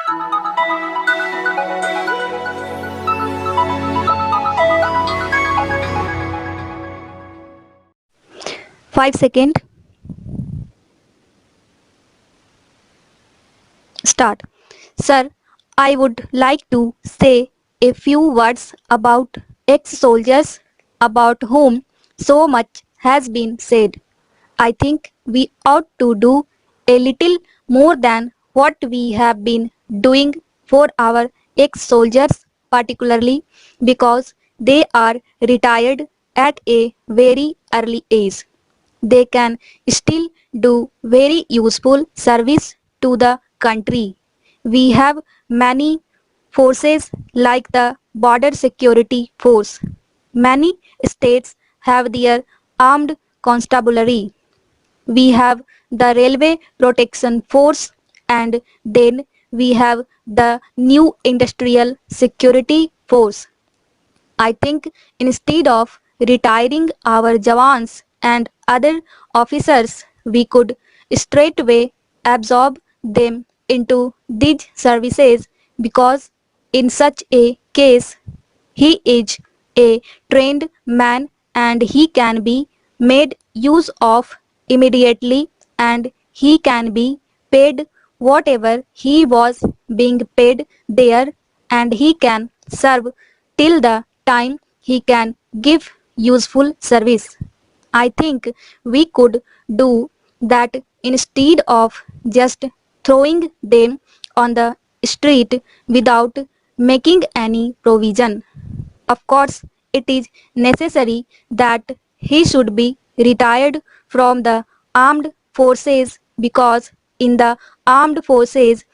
5 seconds. Start. Sir, I would like to say a few words about ex-soldiers about whom so much has been said. I think we ought to do a little more than what we have been doing for our ex-soldiers, particularly because they are retired at a very early age. They can still do very useful service to the country. We have many forces like the Border Security Force. Many states have their armed constabulary. We have the Railway Protection Force, and then we have the new Industrial Security Force. I think instead of retiring our Jawans and other officers, we could straightway absorb them into these services, because in such a case he is a trained man and he can be made use of immediately, and he can be paid whatever he was being paid there, and he can serve till the time he can give useful service. I think we could do that instead of just throwing them on the street without making any provision. Of course, it is necessary that he should be retired from the armed forces, because in the armed forces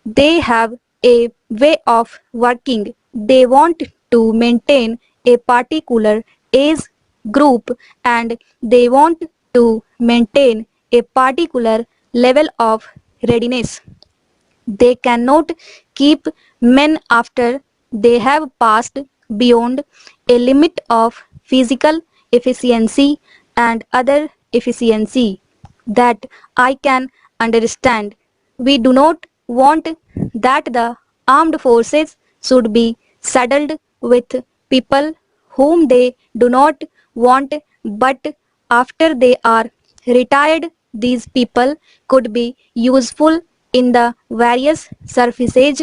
they have a way of working. They want to maintain a particular age group, and they want to maintain a particular level of readiness. They cannot keep men after they have passed beyond a limit of physical efficiency and other efficiency that I can understand. We do not want that the armed forces should be saddled with people whom they do not want, but after they are retired, these people could be useful in the various services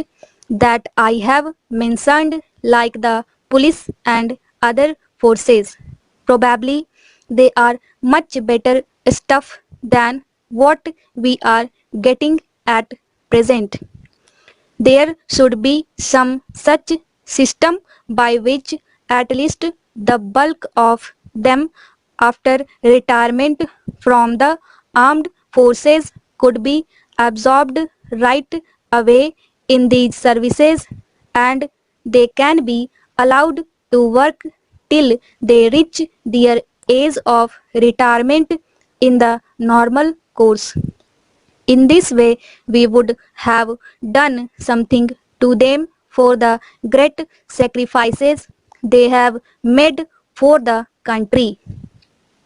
that I have mentioned, like the police and other forces. Probably they are much better stuff than what we are getting at present. There should be some such system by which at least the bulk of them, after retirement from the armed forces, could be absorbed right away in these services, and they can be allowed to work till they reach their age of retirement in the normal course. In this way, we would have done something to them for the great sacrifices they have made for the country.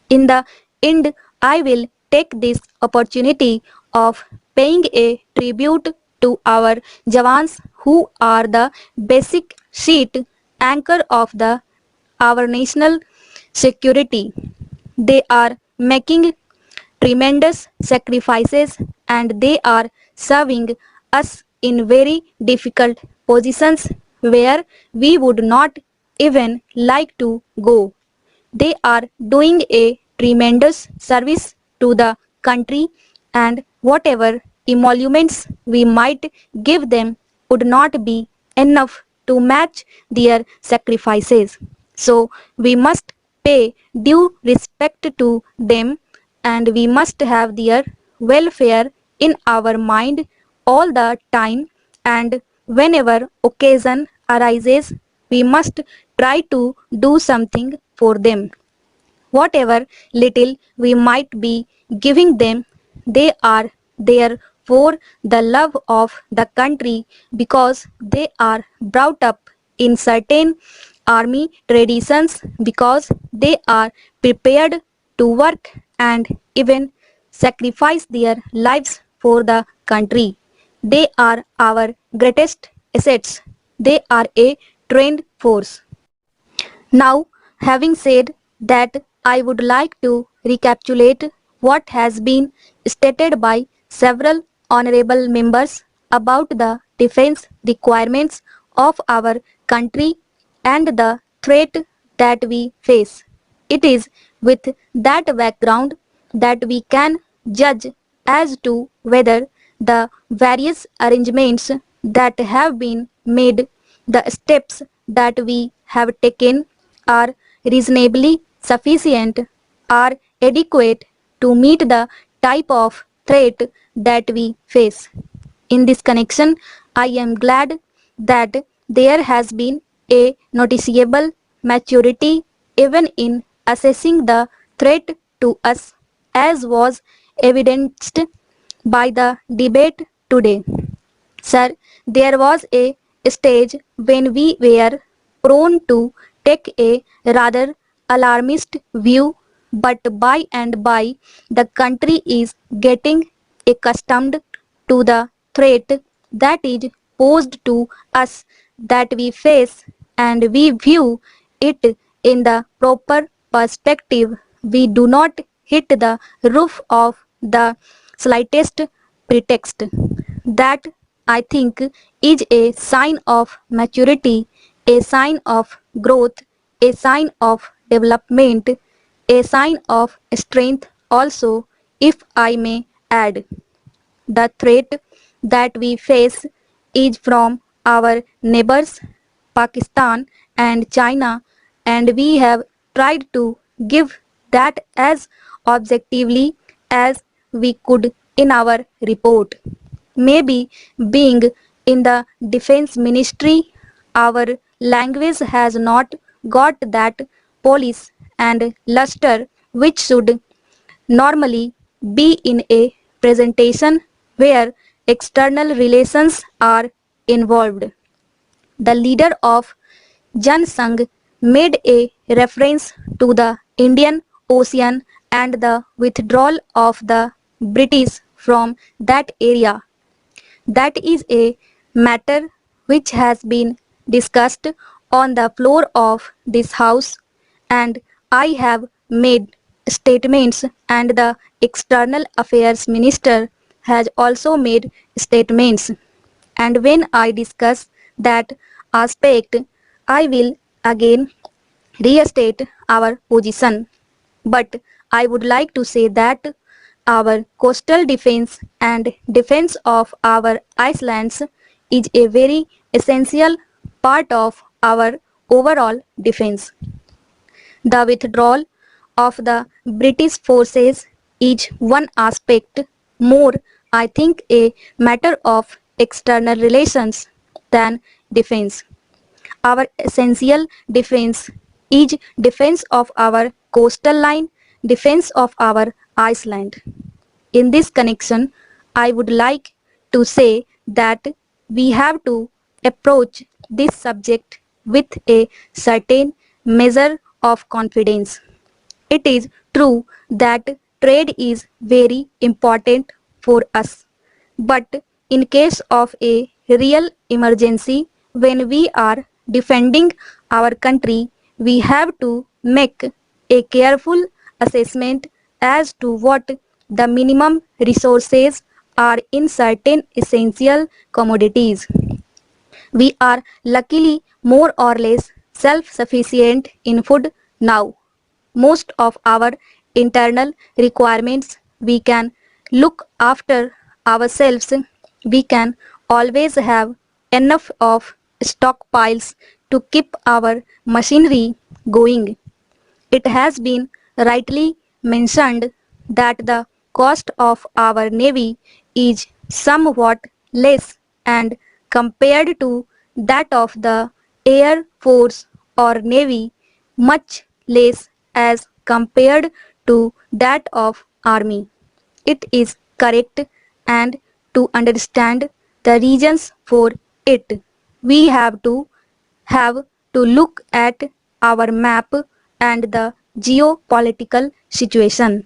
In the end, I will take this opportunity of paying a tribute to our Jawans, who are the basic sheet anchor of our national security. They are making tremendous sacrifices, and they are serving us in very difficult positions where we would not even like to go. They are doing a tremendous service to the country, and whatever emoluments we might give them would not be enough to match their sacrifices. So we must pay due respect to them, and we must have their welfare in our mind all the time, and whenever occasion arises, we must try to do something for them. Whatever little we might be giving them, they are there for the love of the country, because they are brought up in certain army traditions, because they are prepared to work and even sacrifice their lives for the country. They are our greatest assets. They are a trained force. Now, having said that, I would like to recapitulate what has been stated by several honorable members about the defense requirements of our country and the threat that we face. It is with that background that we can judge as to whether the various arrangements that have been made, the steps that we have taken are reasonably sufficient, are adequate to meet the type of threat that we face. In this connection, I am glad that there has been a noticeable maturity even in assessing the threat to us, as was evidenced by the debate today. Sir, there was a stage when we were prone to take a rather alarmist view, but by and by the country is getting accustomed to the threat that is posed to us that we face, and we view it in the proper perspective. We do not hit the roof of the slightest pretext. That, I think, is a sign of maturity, a sign of growth, a sign of development, a sign of strength also, if I may add. The threat that we face is from our neighbors, Pakistan and China, and we have tried to give that as objectively as we could in our report. Maybe being in the defense ministry, our language has not got that polish and luster which should normally be in a presentation where external relations are involved. The leader of Jan Sangh made a reference to the Indian Ocean and the withdrawal of the British from that area. That is a matter which has been discussed on the floor of this House, and I have made statements, and the External Affairs Minister has also made statements. And when I discuss that aspect, I will again restate our position. But I would like to say that our coastal defense and defense of our islands is a very essential part of our overall defense. The withdrawal of the British forces is one aspect, more, I think, a matter of external relations than defense. Our essential defense is defense of our coastal line, defense of our island. In this connection, I would like to say that we have to approach this subject with a certain measure of confidence. It is true that trade is very important for us, but in case of a real emergency, when we are defending our country, we have to make a careful assessment as to what the minimum resources are in certain essential commodities. We are luckily more or less self-sufficient in food now. Most of our internal requirements we can look after ourselves. We can always have enough of stockpiles to keep our machinery going. It has been rightly mentioned that the cost of our navy is somewhat less, and compared to that of the air force or navy, much less as compared to that of army. It is correct, and to understand the reasons for it, we have to look at our map and the geopolitical situation.